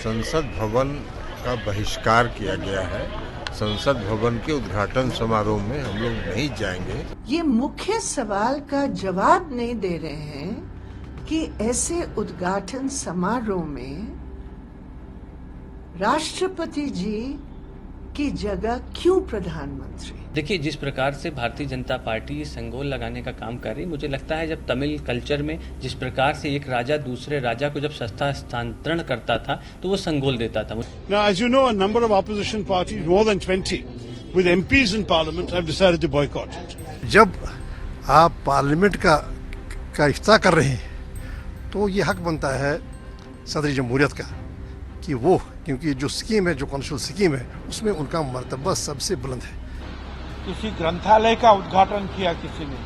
संसद भवन का बहिष्कार किया गया है। संसद भवन के उद्घाटन समारोह में हम लोग नहीं जाएंगे। ये मुख्य सवाल का जवाब नहीं दे रहे हैं कि ऐसे उद्घाटन समारोह में राष्ट्रपति जी की जगह क्यों प्रधानमंत्री? देखिए, जिस प्रकार से भारतीय जनता पार्टी संगोल लगाने का काम कर रही, मुझे लगता है जब तमिल कल्चर में जिस प्रकार से एक राजा दूसरे राजा को जब सत्ता हस्तांतरण करता था तो वो संगोल देता था। Now, as you know, a number of opposition parties, more than 20, with MPs in Parliament, have decided to boycott it. जब आप पार्लियामेंट का इफ्तिताह कर रहे हैं तो ये हक बनता है सदर जमहूरियत का कि वो, क्योंकि जो स्कीम है, जो कॉन्स्टिट्यूशनल स्कीम है, उसमें उनका मर्तबा सबसे बुलंद है। किसी ग्रंथालय का उद्घाटन किया किसी ने,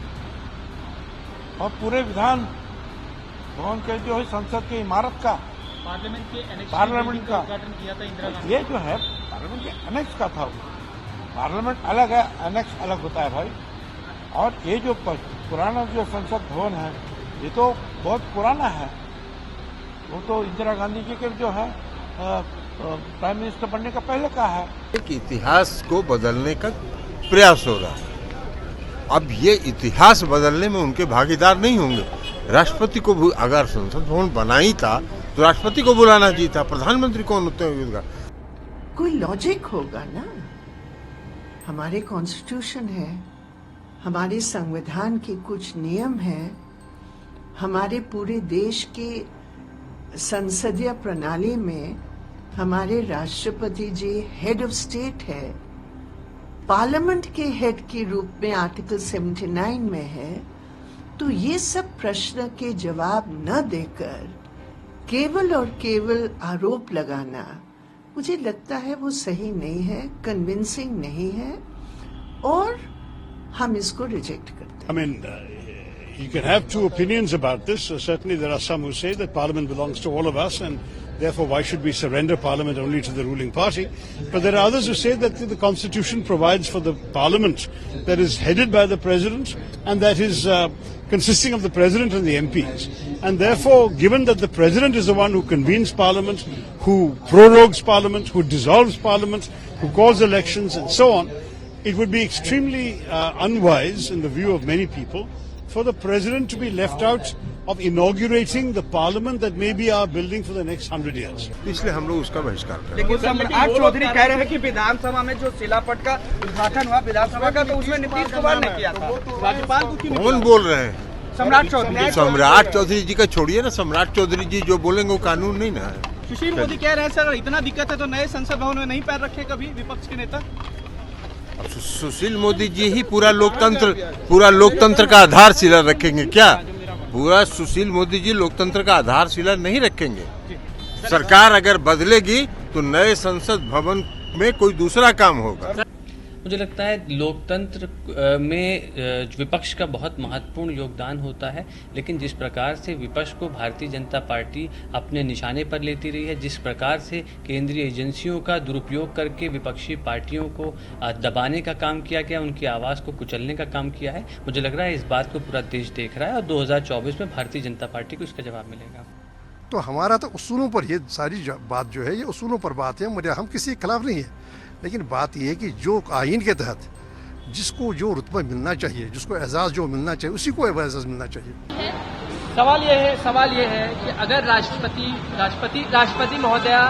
और पूरे विधान भवन के जो है संसद की इमारत का, पार्लियामेंट का उद्घाटन किया था इंदिरा गांधी। ये जो है पार्लियामेंट के एनेक्स का था। पार्लियामेंट अलग है, एनेक्स अलग होता है भाई। और ये जो पुराना जो संसद भवन है, ये तो बहुत पुराना है। वो तो इंदिरा गांधी जी के जो है प्राइम मिनिस्टर बनने का पहले का है। एक इतिहास को बदलने का प्रयास हो रहा है। अब ये इतिहास बदलने में उनके भागीदार नहीं होंगे। राष्ट्रपति को अगर संसद भवन बनाई था तो राष्ट्रपति को बुलाना चाहिए था। प्रधानमंत्री कौन होते हैं? कोई लॉजिक होगा ना। हमारे कॉन्स्टिट्यूशन है, हमारे संविधान के कुछ नियम हैं, हमारे पूरे देश के संसदीय प्रणाली में हमारे राष्ट्रपति जी हेड ऑफ स्टेट है, पार्लियामेंट के हेड के रूप में आर्टिकल 79 में है। तो ये सब प्रश्न के जवाब न देकर केवल और केवल आरोप लगाना, मुझे लगता है वो सही नहीं है, कन्विंसिंग नहीं है, और हम इसको रिजेक्ट करते हैं। I mean, you can have two opinions about this. Certainly there are some who say that Parliament belongs to all of us and therefore why should we surrender Parliament only to the ruling party? But there are others who say that the Constitution provides for the Parliament that is headed by the President and that is consisting of the President and the MPs. And therefore, given that the President is the one who convenes Parliament, who prorogues Parliament, who dissolves Parliament, who calls elections and so on, it would be extremely unwise in the view of many people for the President to be left out of inaugurating the Parliament that may be our building for the next 100 years. इसलिए हम लोग उसका बहिष्कार करें। लेकिन सम्राट चौधरी कह रहे हैं कि विधानसभा में जो शिलापट का उद्घाटन हुआ विधानसभा का, तो उसमें नीतीश कुमार ने किया था। राज्यपाल को क्यों? कौन बोल रहे हैं? सम्राट चौधरी। सम्राट चौधरी जी का छोड़िए ना। सम्राट चौधरी जी जो बोलेंगे वो कानून नहीं ना है। सुशील मोदी कह रहे हैं सर इतना दिक्कत है तो नए संसद भवन में नहीं पैर रखे कभी विपक्ष के नेता। सुशील मोदी जी ही पूरा लोकतंत्र का आधारशिला रखेंगे क्या? पूरा सुशील मोदी जी लोकतंत्र का आधारशिला नहीं रखेंगे। सरकार अगर बदलेगी तो नए संसद भवन में कोई दूसरा काम होगा। मुझे लगता है लोकतंत्र में विपक्ष का बहुत महत्वपूर्ण योगदान होता है, लेकिन जिस प्रकार से विपक्ष को भारतीय जनता पार्टी अपने निशाने पर लेती रही है, जिस प्रकार से केंद्रीय एजेंसियों का दुरुपयोग करके विपक्षी पार्टियों को दबाने का काम किया गया, उनकी आवाज़ को कुचलने का काम किया है, मुझे लग रहा है इस बात को पूरा देश देख रहा है और 2024 में भारतीय जनता पार्टी को इसका जवाब मिलेगा। तो हमारा तो उसूलों पर ये सारी बात जो है, ये उसूलों पर बात है। हम किसी के खिलाफ नहीं है, लेकिन बात यह है कि जो आइन के तहत जिसको जो रुतबा मिलना चाहिए, जिसको एजाज़ जो मिलना चाहिए, उसी को एजाज़ मिलना चाहिए। सवाल ये है कि अगर राष्ट्रपति महोदया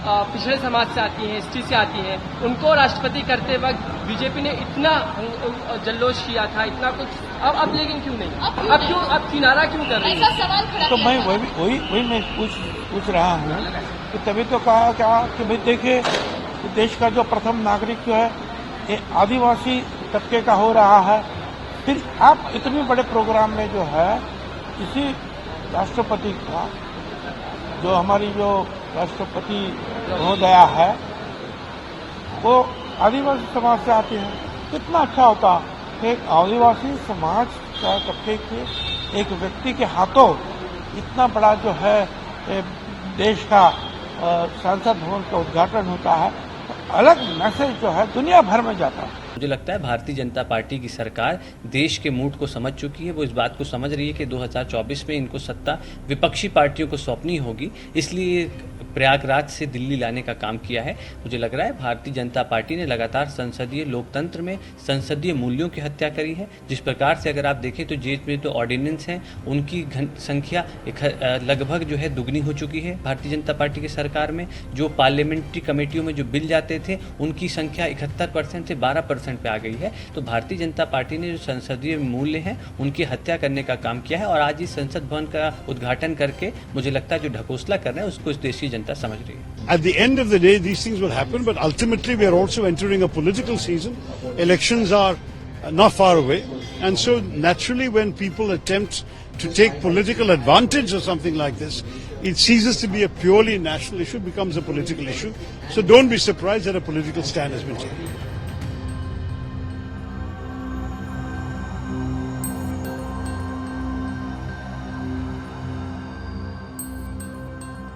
पिछड़े समाज से आती हैं, एसटी से आती हैं, उनको राष्ट्रपति करते वक्त बीजेपी ने इतना जल्लोश किया था, इतना कुछ, अब लेकिन क्यों नहीं? अब किनारा क्यों कर रही है? तो मैं वही मैं पूछ रहा हूँ कि तभी तो कहा क्या कि भाई देखिए देश का जो प्रथम नागरिक जो है ये आदिवासी तबके का हो रहा है। फिर आप इतने बड़े प्रोग्राम में जो है किसी राष्ट्रपति का, जो हमारी जो राष्ट्रपति महोदया है वो आदिवासी समाज से आती है। कितना अच्छा होता कि एक आदिवासी समाज का तबके के एक व्यक्ति के हाथों इतना बड़ा जो है देश का संसद भवन का उद्घाटन होता है, तो अलग मैसेज जो है दुनिया भर में जाता है। मुझे लगता है भारतीय जनता पार्टी की सरकार देश के मूड को समझ चुकी है। वो इस बात को समझ रही है कि 2024 में इनको सत्ता विपक्षी पार्टियों को सौंपनी होगी, इसलिए प्रयागराज से दिल्ली लाने का काम किया है। मुझे लग रहा है भारतीय जनता पार्टी ने लगातार संसदीय लोकतंत्र में संसदीय मूल्यों की हत्या करी है। जिस प्रकार से अगर आप देखें तो जो ऑर्डिनेंस हैं उनकी संख्या लगभग जो है दुगनी हो चुकी है भारतीय जनता पार्टी की सरकार में। जो पार्लियामेंट्री कमेटियों में जो बिल जाते थे उनकी संख्या 71% से 12% पे आ गई है। तो भारतीय जनता पार्टी ने जो संसदीय मूल्य हैं उनकी हत्या करने का काम किया है और आज इस संसद भवन का उद्घाटन करके मुझे लगता है जो ढकोसला कर रहे हैं उसको इस देश की जनता समझ रही है। At the end of the day, these things will happen, but ultimately we are also entering a political season. Elections are not far away, and so naturally when people attempt to take political advantage of something like this, it ceases to be a purely national issue, becomes a political issue. So don't be surprised that a political stand has been taken.